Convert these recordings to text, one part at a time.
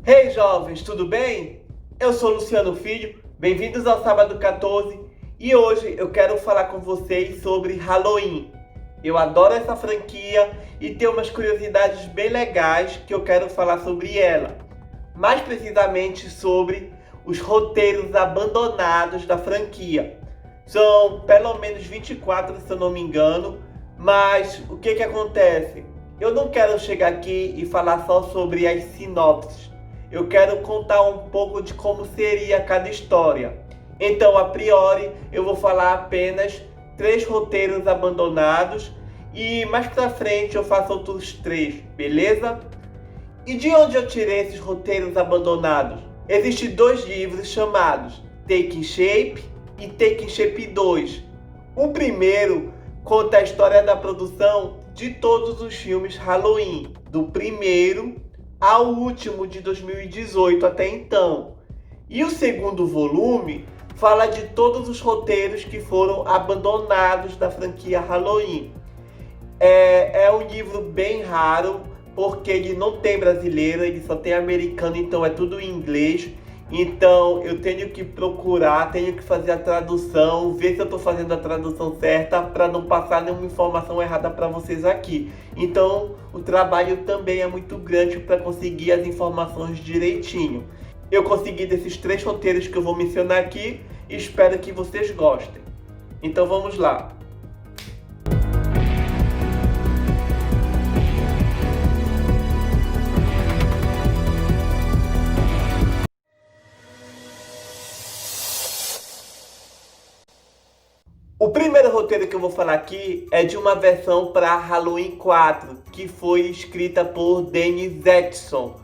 Hey jovens, tudo bem? Eu sou Luciano Filho, bem-vindos ao Sábado 14 e hoje eu quero falar com vocês sobre Halloween. Eu adoro essa franquia e tem umas curiosidades bem legais que eu quero falar sobre ela. Mais precisamente sobre os roteiros abandonados da franquia. São pelo menos 24, se eu não me engano, mas o que acontece? Eu não quero chegar aqui e falar só sobre as sinopses. Eu quero contar um pouco de como seria cada história. Então, a priori, eu vou falar apenas 3 roteiros abandonados e mais pra frente eu faço outros 3, beleza? E de onde eu tirei esses roteiros abandonados? Existem 2 livros chamados Taking Shape e Taking Shape 2. O primeiro conta a história da produção de todos os filmes Halloween, do primeiro ao último de 2018 até então. E o segundo volume fala de todos os roteiros que foram abandonados da franquia Halloween. É um livro bem raro, porque ele não tem brasileiro, ele só tem americano, então é tudo em inglês. Então eu tenho que procurar, tenho que fazer a tradução, ver se eu estou fazendo a tradução certa para não passar nenhuma informação errada para vocês aqui. Então o trabalho também é muito grande para conseguir as informações direitinho. Eu consegui desses 3 roteiros que eu vou mencionar aqui e espero que vocês gostem. Então vamos lá. O primeiro roteiro que eu vou falar aqui é de uma versão para Halloween 4, que foi escrita por Dennis Etchison,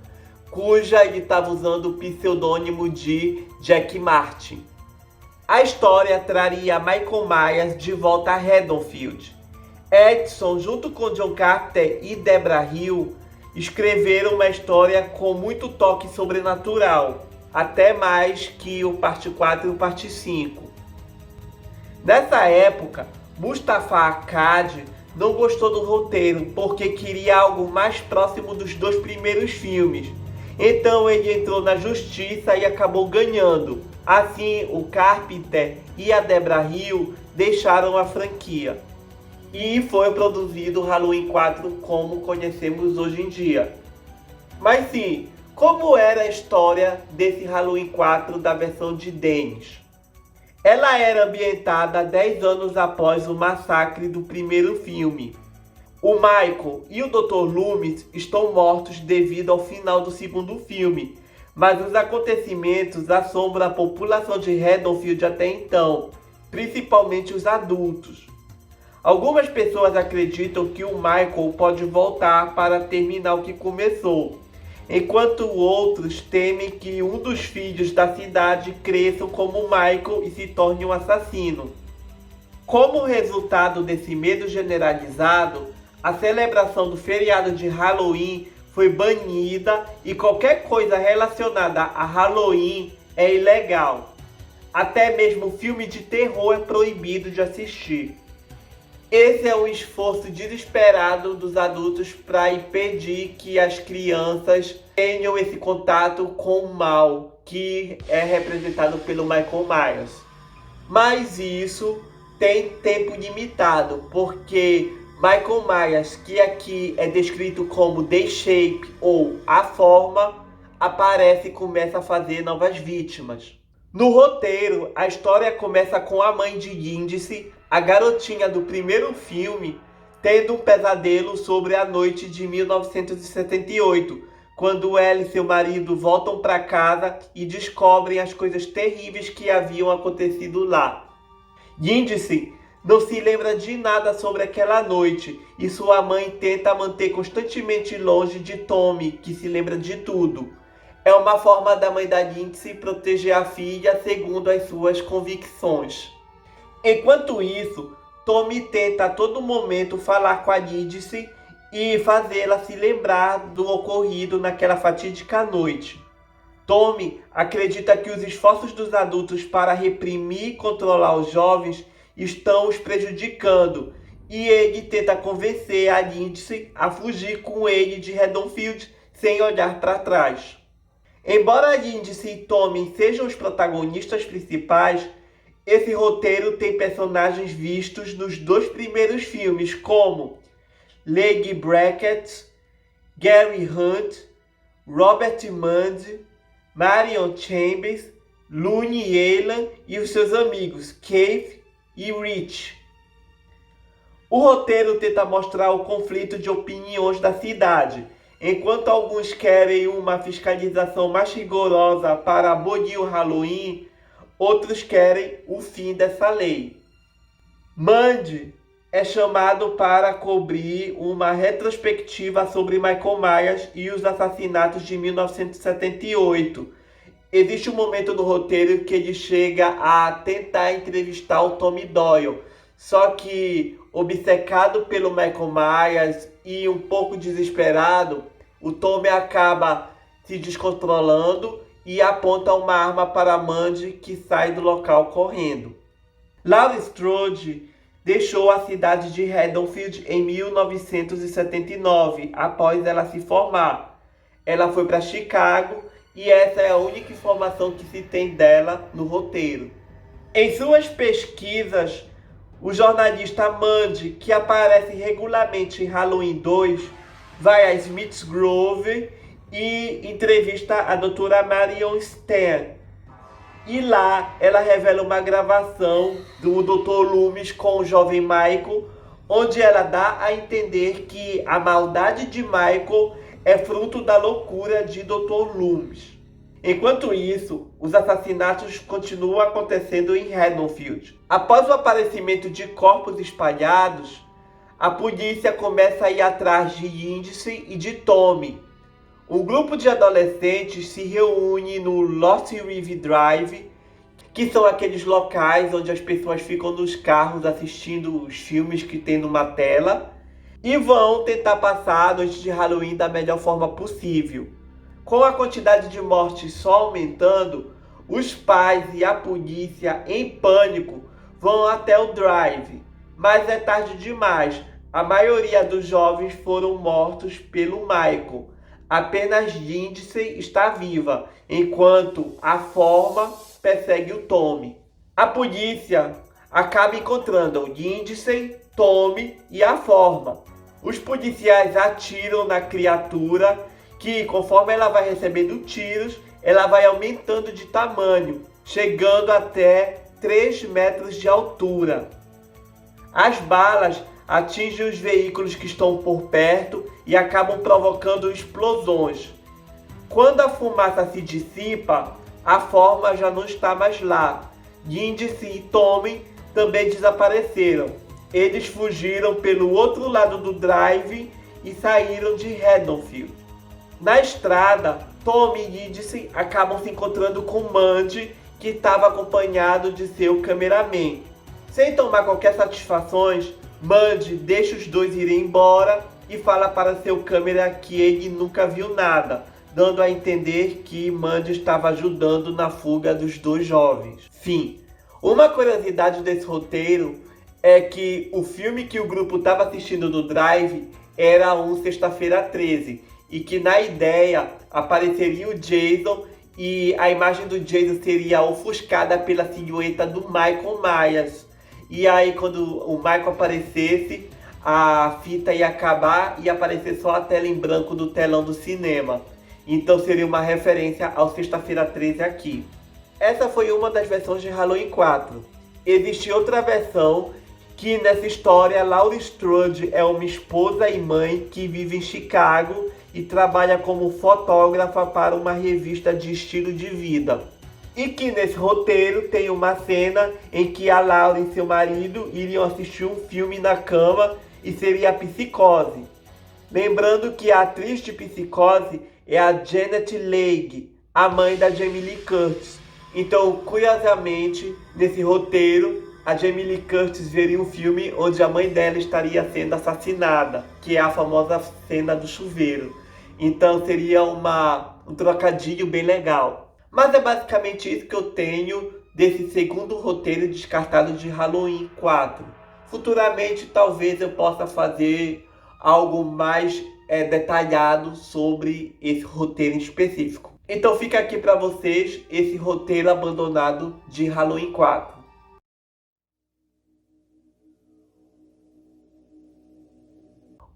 cuja ele estava usando o pseudônimo de Jack Martin. A história traria Michael Myers de volta a Haddonfield. Etchison, junto com John Carpenter e Debra Hill, escreveram uma história com muito toque sobrenatural, até mais que o parte 4 e o parte 5. Nessa época, Mustafa Akkad não gostou do roteiro porque queria algo mais próximo dos 2 primeiros filmes. Então ele entrou na justiça e acabou ganhando. Assim, o Carpenter e a Debra Hill deixaram a franquia. E foi produzido Halloween 4 como conhecemos hoje em dia. Mas sim, como era a história desse Halloween 4 da versão de Dennis? Ela era ambientada 10 anos após o massacre do primeiro filme. O Michael e o Dr. Loomis estão mortos devido ao final do segundo filme, mas os acontecimentos assombram a população de Haddonfield até então, principalmente os adultos. Algumas pessoas acreditam que o Michael pode voltar para terminar o que começou, enquanto outros temem que um dos filhos da cidade cresça como Michael e se torne um assassino. Como resultado desse medo generalizado, a celebração do feriado de Halloween foi banida e qualquer coisa relacionada a Halloween é ilegal. Até mesmo filme de terror é proibido de assistir. Esse é um esforço desesperado dos adultos para impedir que as crianças tenham esse contato com o mal, que é representado pelo Michael Myers. Mas isso tem tempo limitado, porque Michael Myers, que aqui é descrito como The Shape ou a forma, aparece e começa a fazer novas vítimas. No roteiro, a história começa com a mãe de Lindsay, a garotinha do primeiro filme, tendo um pesadelo sobre a noite de 1978, quando ela e seu marido voltam para casa e descobrem as coisas terríveis que haviam acontecido lá. Lindsay não se lembra de nada sobre aquela noite e sua mãe tenta manter constantemente longe de Tommy, que se lembra de tudo. É uma forma da mãe da Lindsay proteger a filha segundo as suas convicções. Enquanto isso, Tommy tenta a todo momento falar com a Lindsay e fazê-la se lembrar do ocorrido naquela fatídica noite. Tommy acredita que os esforços dos adultos para reprimir e controlar os jovens estão os prejudicando e ele tenta convencer a Lindsay a fugir com ele de Haddonfield sem olhar para trás. Embora Lindsay e Tommy sejam os protagonistas principais, esse roteiro tem personagens vistos nos 2 primeiros filmes, como Leigh Brackett, Gary Hunt, Robert Mundy, Marion Chambers, Looney Allen e os seus amigos Keith e Rich. O roteiro tenta mostrar o conflito de opiniões da cidade. Enquanto alguns querem uma fiscalização mais rigorosa para abolir o Halloween, outros querem o fim dessa lei. Mundy é chamado para cobrir uma retrospectiva sobre Michael Myers e os assassinatos de 1978. Existe um momento no roteiro que ele chega a tentar entrevistar o Tommy Doyle, só que, obcecado pelo Michael Myers e um pouco desesperado, o Tommy acaba se descontrolando e aponta uma arma para Mundy, que sai do local correndo. Laurie Strode deixou a cidade de Haddonfield em 1979, após ela se formar. Ela foi para Chicago e essa é a única informação que se tem dela no roteiro. Em suas pesquisas, o jornalista Mundy, que aparece regularmente em Halloween 2, vai a Smith's Grove e entrevista a doutora Marion Stern. E lá ela revela uma gravação do Dr. Loomis com o jovem Michael, onde ela dá a entender que a maldade de Michael é fruto da loucura de Dr. Loomis. Enquanto isso, os assassinatos continuam acontecendo em Haddonfield. Após o aparecimento de corpos espalhados, a polícia começa a ir atrás de Lindsay e de Tommy. Um grupo de adolescentes se reúne no Lost River Drive, que são aqueles locais onde as pessoas ficam nos carros assistindo os filmes que tem numa tela, e vão tentar passar a noite de Halloween da melhor forma possível. Com a quantidade de mortes só aumentando, os pais e a polícia, em pânico, vão até o drive. Mas é tarde demais. A maioria dos jovens foram mortos pelo Michael. Apenas Lindsay está viva, enquanto a forma persegue o Tommy. A polícia acaba encontrando Lindsay, Tommy e a forma. Os policiais atiram na criatura, que conforme ela vai recebendo tiros, ela vai aumentando de tamanho, chegando até 3 metros de altura. As balas atingem os veículos que estão por perto e acabam provocando explosões. Quando a fumaça se dissipa, a forma já não está mais lá. Lindsay e Tommy também desapareceram. Eles fugiram pelo outro lado do drive e saíram de Haddonfield. Na estrada, Tommy e Lindsay acabam se encontrando com Mundy, que estava acompanhado de seu cameraman. Sem tomar qualquer satisfação, Mundy deixa os dois irem embora e fala para seu câmera que ele nunca viu nada, dando a entender que Mundy estava ajudando na fuga dos dois jovens. Fim. Uma curiosidade desse roteiro é que o filme que o grupo estava assistindo no Drive era um Sexta-feira 13, e que na ideia apareceria o Jason e a imagem do Jason seria ofuscada pela silhueta do Michael Myers. E aí quando o Michael aparecesse, a fita ia acabar e aparecer só a tela em branco do telão do cinema. Então seria uma referência ao Sexta-feira 13 aqui. Essa foi uma das versões de Halloween 4. Existe outra versão que nessa história Laurie Strode é uma esposa e mãe que vive em Chicago e trabalha como fotógrafa para uma revista de estilo de vida. E que nesse roteiro tem uma cena em que a Laurie e seu marido iriam assistir um filme na cama e seria a Psicose. Lembrando que a atriz de Psicose é a Janet Leigh, a mãe da Jamie Lee Curtis. Então, curiosamente, nesse roteiro, a Jamie Lee Curtis veria um filme onde a mãe dela estaria sendo assassinada, que é a famosa cena do chuveiro. Então seria um trocadilho bem legal. Mas é basicamente isso que eu tenho desse segundo roteiro descartado de Halloween 4. Futuramente talvez eu possa fazer algo mais detalhado sobre esse roteiro em específico. Então fica aqui para vocês esse roteiro abandonado de Halloween 4.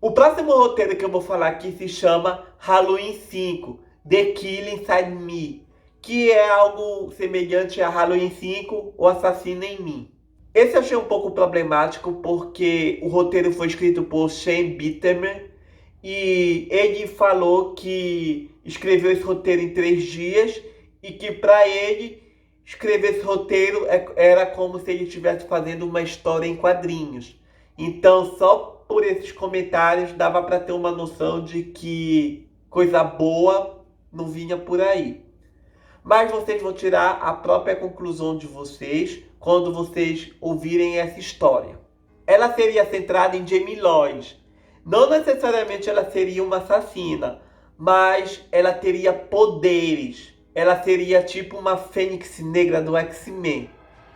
O próximo roteiro que eu vou falar aqui se chama Halloween 5, The Kill Inside Me, que é algo semelhante a Halloween 5, O Assassino em Mim. Esse eu achei um pouco problemático porque o roteiro foi escrito por Shane Bitterman e ele falou que escreveu esse roteiro em 3 dias e que para ele escrever esse roteiro era como se ele estivesse fazendo uma história em quadrinhos. Então só por esses comentários dava para ter uma noção de que coisa boa não vinha por aí. Mas vocês vão tirar a própria conclusão de vocês quando vocês ouvirem essa história. Ela seria centrada em Jamie Lloyd. Não necessariamente ela seria uma assassina, mas ela teria poderes. Ela seria tipo uma fênix negra do X-Men.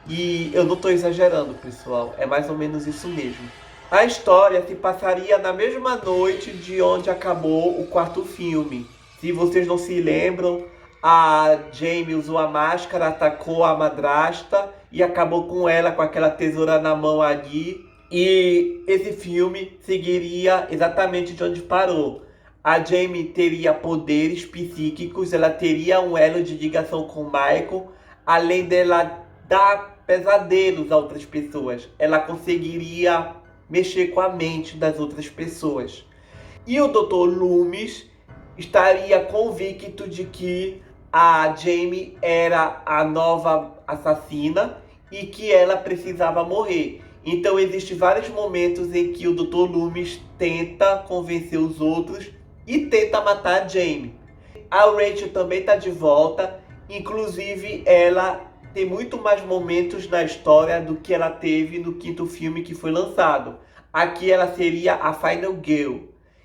E eu não estou exagerando, pessoal. É mais ou menos isso mesmo. A história se passaria na mesma noite de onde acabou o 4º filme. Se vocês não se lembram, a Jamie usou a máscara, atacou a madrasta e acabou com ela com aquela tesoura na mão ali. E esse filme seguiria exatamente de onde parou. A Jamie teria poderes psíquicos, ela teria um elo de ligação com o Michael, além dela dar pesadelos a outras pessoas. Ela conseguiria mexer com a mente das outras pessoas. E o Dr. Loomis estaria convicto de que a Jamie era a nova assassina e que ela precisava morrer. Então existem vários momentos em que o Dr. Loomis tenta convencer os outros e tenta matar a Jamie. A Rachel também está de volta, inclusive ela tem muito mais momentos na história do que ela teve no 5º filme que foi lançado. Aqui ela seria a Final Girl.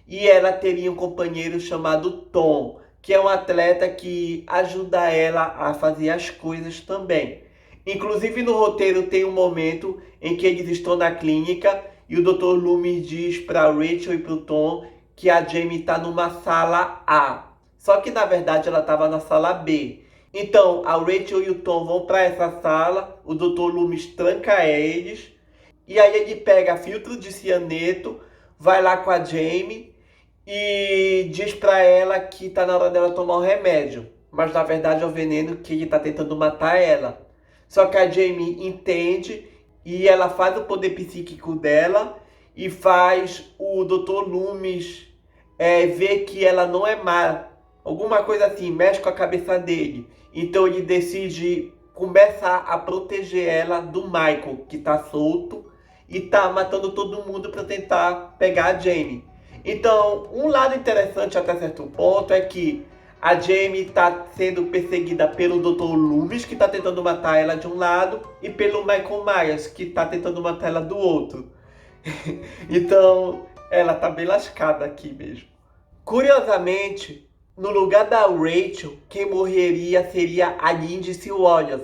E ela teria um companheiro chamado Tom, que é um atleta que ajuda ela a fazer as coisas também. Inclusive no roteiro tem um momento em que eles estão na clínica e o Dr. Loomis diz para Rachel e para o Tom que a Jamie está numa sala A. Só que na verdade ela estava na sala B. Então a Rachel e o Tom vão para essa sala, o Dr. Loomis tranca eles e aí ele pega filtro de cianeto, vai lá com a Jamie e diz para ela que está na hora dela tomar o remédio. Mas na verdade é o veneno que ele está tentando matar ela. Só que a Jamie entende e ela faz o poder psíquico dela e faz o Dr. Loomis ver que ela não é má. Alguma coisa assim, mexe com a cabeça dele. Então ele decide começar a proteger ela do Michael, que está solto e está matando todo mundo para tentar pegar a Jamie. Então, um lado interessante até certo ponto é que a Jamie está sendo perseguida pelo Dr. Loomis, que está tentando matar ela de um lado, e pelo Michael Myers, que está tentando matar ela do outro. Então, ela está bem lascada aqui mesmo. Curiosamente, no lugar da Rachel, quem morreria seria a Lindsay Lohan,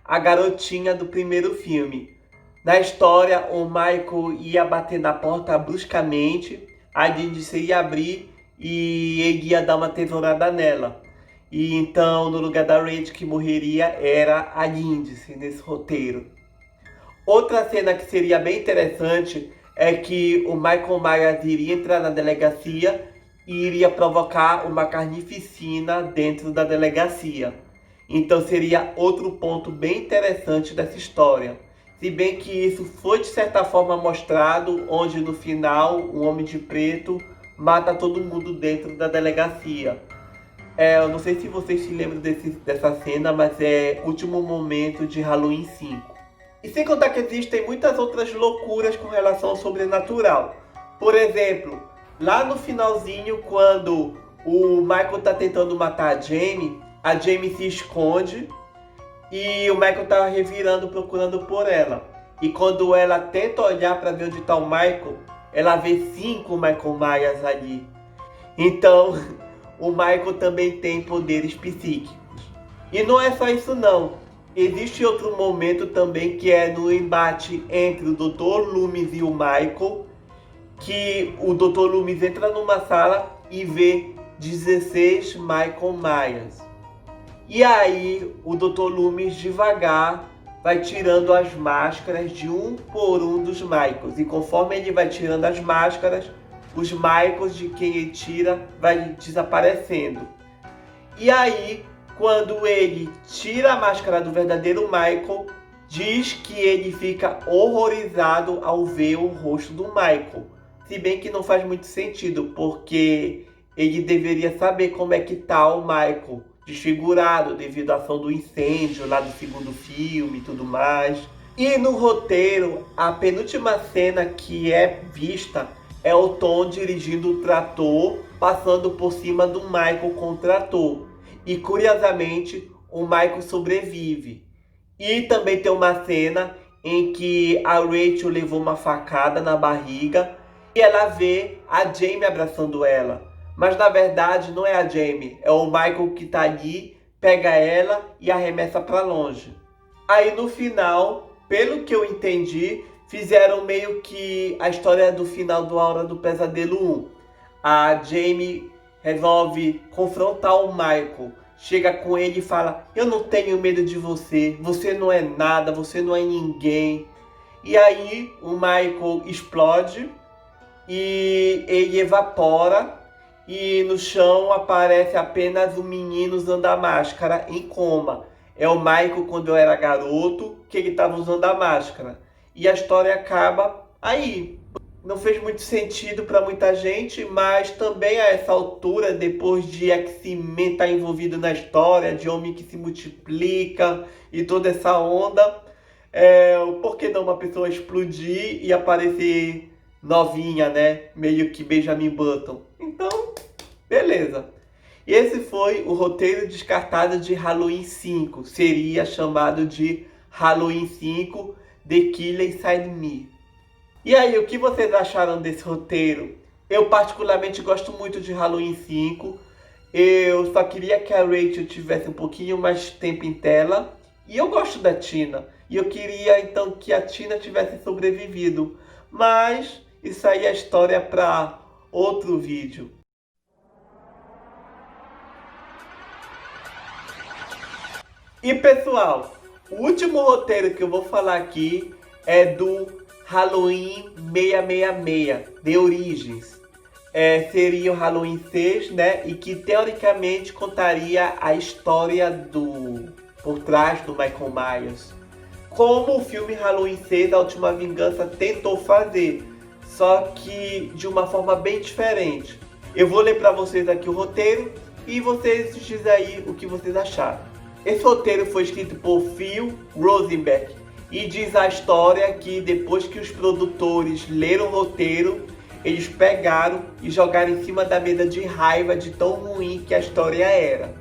a garotinha do primeiro filme. Na história, o Michael ia bater na porta bruscamente, a Lindsay ia abrir e ele ia dar uma tesourada nela. E então, no lugar da Rachel, que morreria era a Lindsay nesse roteiro. Outra cena que seria bem interessante é que o Michael Myers iria entrar na delegacia e iria provocar uma carnificina dentro da delegacia. Então seria outro ponto bem interessante dessa história. Se bem que isso foi de certa forma mostrado, onde no final o Homem de Preto mata todo mundo dentro da delegacia. Eu não sei se vocês se lembram dessa cena, mas é o último momento de Halloween 5. E sem contar que existem muitas outras loucuras com relação ao sobrenatural. Por exemplo, lá no finalzinho, quando o Michael está tentando matar a Jamie se esconde e o Michael está revirando procurando por ela. E quando ela tenta olhar para ver onde está o Michael, ela vê 5 Michael Myers ali. Então, o Michael também tem poderes psíquicos. E não é só isso não. Existe outro momento também que é no embate entre o Dr. Loomis e o Michael, que o Dr. Loomis entra numa sala e vê 16 Michael Myers. E aí o Dr. Loomis devagar vai tirando as máscaras de um por um dos Michaels. E conforme ele vai tirando as máscaras, os Michaels de quem ele tira vai desaparecendo. E aí, quando ele tira a máscara do verdadeiro Michael, diz que ele fica horrorizado ao ver o rosto do Michael. Se bem que não faz muito sentido, porque ele deveria saber como é que tá o Michael desfigurado devido à ação do incêndio lá do segundo filme e tudo mais. E no roteiro, a penúltima cena que é vista é o Tom dirigindo o trator, passando por cima do Michael com o trator. E curiosamente, o Michael sobrevive. E também tem uma cena em que a Rachel levou uma facada na barriga e ela vê a Jamie abraçando ela. Mas na verdade não é a Jamie, é o Michael que tá ali, pega ela e arremessa para longe. Aí no final, pelo que eu entendi, fizeram meio que a história do final do A Hora do Pesadelo 1. A Jamie resolve confrontar o Michael. Chega com ele e fala: eu não tenho medo de você, você não é nada, você não é ninguém. E aí o Michael explode e ele evapora. E no chão aparece apenas o menino usando a máscara em coma. É o Michael quando eu era garoto, que ele estava usando a máscara. E a história acaba aí. Não fez muito sentido para muita gente, mas também a essa altura, depois de X-Men estar envolvido na história, de homem que se multiplica e toda essa onda, por que não uma pessoa explodir e aparecer novinha, né? Meio que Benjamin Button. Então, beleza. E esse foi o roteiro descartado de Halloween 5. Seria chamado de Halloween 5 The Killer Inside Me. E aí, o que vocês acharam desse roteiro? Eu particularmente gosto muito de Halloween 5. Eu só queria que a Rachel tivesse um pouquinho mais de tempo em tela. E eu gosto da Tina. E eu queria então que a Tina tivesse sobrevivido. Mas isso aí é história para outro vídeo. E pessoal, o último roteiro que eu vou falar aqui é do Halloween 666, The Origins. Seria o Halloween 6, né? E que teoricamente contaria a história por trás do Michael Myers. Como o filme Halloween 6, A Última Vingança, tentou fazer. Só que de uma forma bem diferente. Eu vou ler para vocês aqui o roteiro e vocês dizem aí o que vocês acharam. Esse roteiro foi escrito por Phil Rosenberg e diz a história que depois que os produtores leram o roteiro, eles pegaram e jogaram em cima da mesa de raiva de tão ruim que a história era.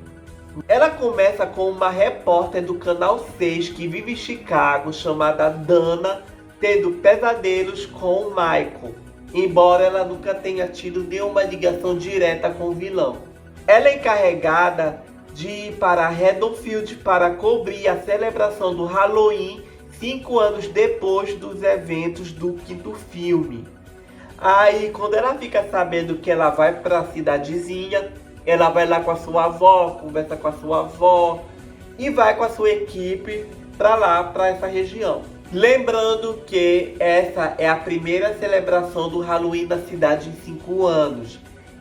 Ela começa com uma repórter do Canal 6 que vive em Chicago, chamada Dana, tendo pesadelos com o Michael, embora ela nunca tenha tido nenhuma ligação direta com o vilão. Ela é encarregada de ir para Haddonfield para cobrir a celebração do Halloween 5 anos depois dos eventos do quinto filme. Aí, quando ela fica sabendo que ela vai para a cidadezinha, ela vai lá com a sua avó, conversa com a sua avó e vai com a sua equipe para lá, para essa região. Lembrando que essa é a primeira celebração do Halloween da cidade em 5 anos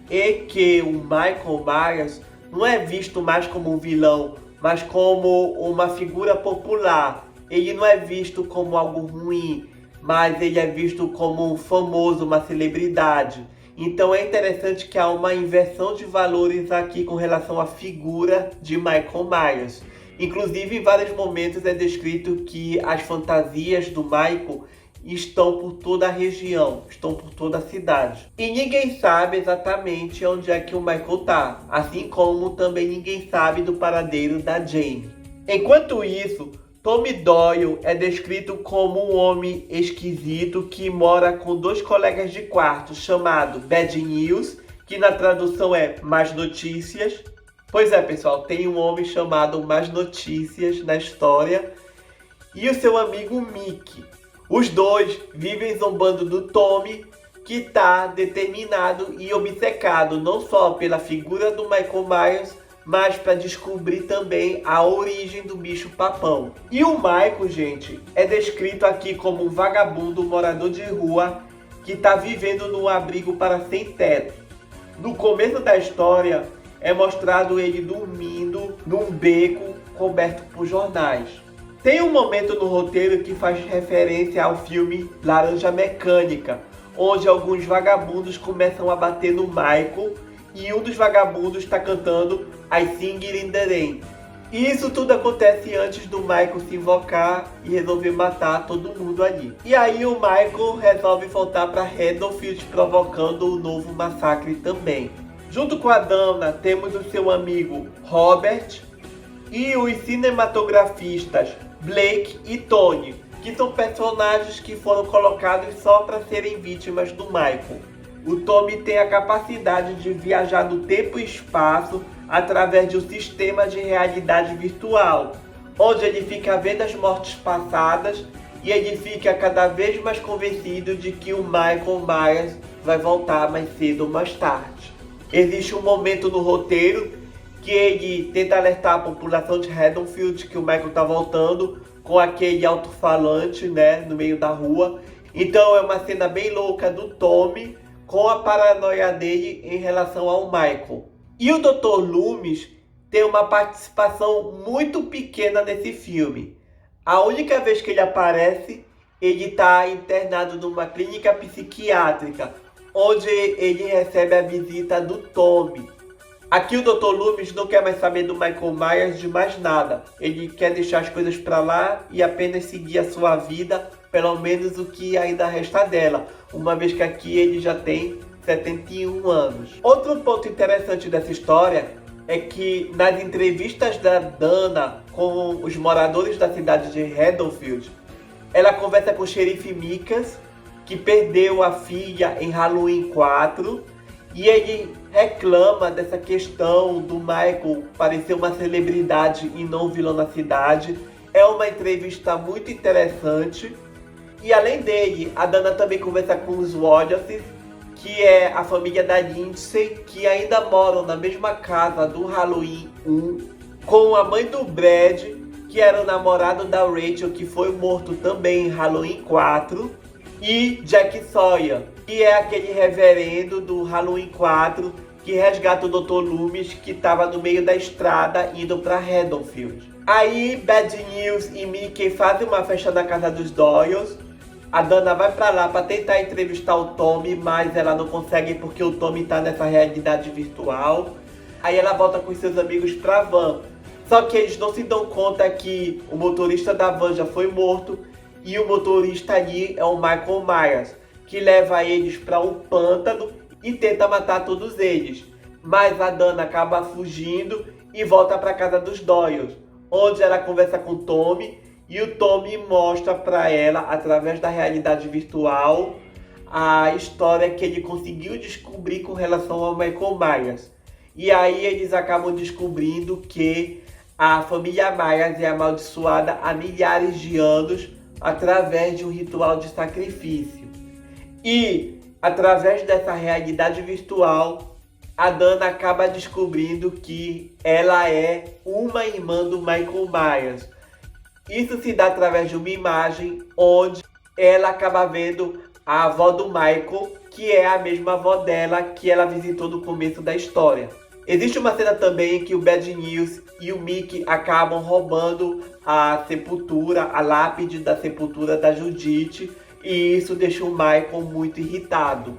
e que o Michael Myers não é visto mais como um vilão, mas como uma figura popular. Ele não é visto como algo ruim, mas ele é visto como um famoso, uma celebridade. Então é interessante que há uma inversão de valores aqui com relação à figura de Michael Myers. Inclusive, em vários momentos é descrito que as fantasias do Michael estão por toda a região, estão por toda a cidade. E ninguém sabe exatamente onde é que o Michael tá, assim como também ninguém sabe do paradeiro da Jamie. Enquanto isso, Tommy Doyle é descrito como um homem esquisito que mora com 2 colegas de quarto, chamado Bad News, que na tradução é Más Notícias. Pois é, pessoal, tem um homem chamado Más Notícias na história, e o seu amigo Mickey. Os dois vivem zombando do Tommy, que está determinado e obcecado não só pela figura do Michael Myers, mas para descobrir também a origem do bicho papão. E o Michael, gente, é descrito aqui como um vagabundo morador de rua que está vivendo num abrigo para sem teto. No começo da história é mostrado ele dormindo num beco coberto por jornais. Tem um momento no roteiro que faz referência ao filme Laranja Mecânica, onde alguns vagabundos começam a bater no Michael e um dos vagabundos está cantando I Sing It in the Rain. E isso tudo acontece antes do Michael se invocar e resolver matar todo mundo ali. E aí o Michael resolve voltar para Haddonfield, provocando um novo massacre também. Junto com a Dana temos o seu amigo Robert e os cinematografistas Blake e Tony, que são personagens que foram colocados só para serem vítimas do Michael. O Tommy tem a capacidade de viajar no tempo e espaço através de um sistema de realidade virtual, onde ele fica vendo as mortes passadas e ele fica cada vez mais convencido de que o Michael Myers vai voltar mais cedo ou mais tarde. Existe um momento no roteiro que ele tenta alertar a população de Haddonfield que o Michael está voltando com aquele alto-falante, né, no meio da rua. Então é uma cena bem louca do Tommy com a paranoia dele em relação ao Michael. E o Dr. Loomis tem uma participação muito pequena nesse filme. A única vez que ele aparece, ele está internado numa clínica psiquiátrica, onde ele recebe a visita do Tommy. Aqui o Dr. Loomis não quer mais saber do Michael Myers de mais nada. Ele quer deixar as coisas para lá e apenas seguir a sua vida, pelo menos o que ainda resta dela, uma vez que aqui ele já tem 71 anos. Outro ponto interessante dessa história é que nas entrevistas da Dana com os moradores da cidade de Haddonfield, ela conversa com o xerife Mikas, que perdeu a filha em Halloween 4, e ele reclama dessa questão do Michael parecer uma celebridade e não um vilão na cidade. É uma entrevista muito interessante. E além dele, a Dana também conversa com os Wallaces, que é a família da Lindsay, que ainda moram na mesma casa do Halloween 1, com a mãe do Brad, que era o namorado da Rachel, que foi morto também em Halloween 4, e Jack Sawyer, que é aquele reverendo do Halloween 4 que resgata o Dr. Loomis, que estava no meio da estrada indo para Haddonfield. Aí Bad News e Mickey fazem uma festa na casa dos Doyles. A Dana vai para lá para tentar entrevistar o Tommy, mas ela não consegue porque o Tommy está nessa realidade virtual. Aí ela volta com seus amigos para a van. Só que eles não se dão conta que o motorista da van já foi morto e o motorista ali é o Michael Myers, que leva eles para um pântano e tenta matar todos eles. Mas a Dana acaba fugindo e volta para casa dos Doyles, onde ela conversa com o Tommy e o Tommy mostra para ela, através da realidade virtual, a história que ele conseguiu descobrir com relação ao Michael Myers. E aí eles acabam descobrindo que a família Myers é amaldiçoada há milhares de anos através de um ritual de sacrifício. E através dessa realidade virtual, a Dana acaba descobrindo que ela é uma irmã do Michael Myers. Isso se dá através de uma imagem onde ela acaba vendo a avó do Michael, que é a mesma avó dela que ela visitou no começo da história. Existe uma cena também em que o Bad News e o Mickey acabam roubando a sepultura, a lápide da sepultura da Judith, e isso deixa o Michael muito irritado.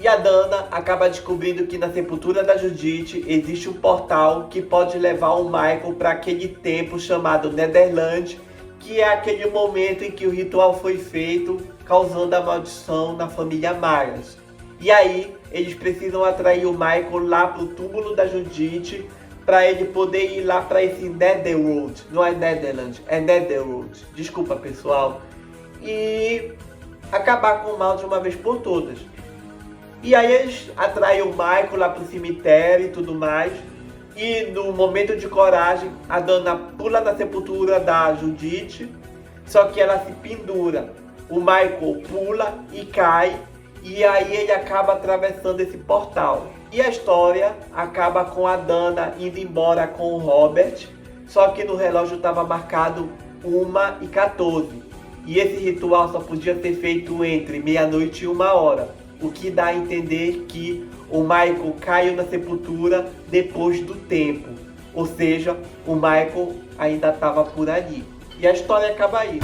E a Dana acaba descobrindo que na sepultura da Judith existe um portal que pode levar o Michael para aquele tempo chamado Netherland, que é aquele momento em que o ritual foi feito, causando a maldição na família Myers. E aí eles precisam atrair o Michael lá pro túmulo da Judith para ele poder ir lá para esse Netherworld. Não é Netherland, é Netherworld. Desculpa, pessoal. E acabar com o mal de uma vez por todas. E aí eles atraem o Michael lá pro cemitério e tudo mais. E no momento de coragem, a Dana pula na sepultura da Judith, só que ela se pendura. O Michael pula e cai, e aí ele acaba atravessando esse portal. E a história acaba com a Dana indo embora com o Robert, só que no relógio estava marcado 1h14. E esse ritual só podia ser feito entre meia-noite e 1h, o que dá a entender que o Michael caiu na sepultura depois do tempo. Ou seja, o Michael ainda estava por ali. E a história acaba aí.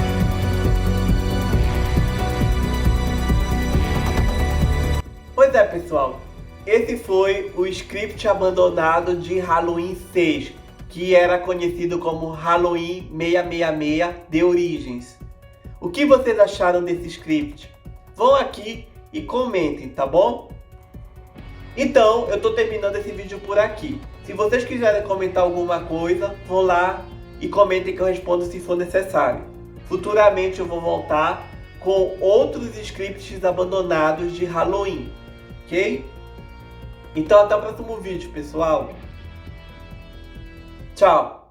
Pois é, pessoal. Esse foi o script abandonado de Halloween 6, que era conhecido como Halloween 666 The Origins. O que vocês acharam desse script? Vão aqui e comentem, tá bom? Então, eu tô terminando esse vídeo por aqui. Se vocês quiserem comentar alguma coisa, vão lá e comentem que eu respondo se for necessário. Futuramente eu vou voltar com outros scripts abandonados de Halloween, ok? Então até o próximo vídeo, pessoal. Tchau!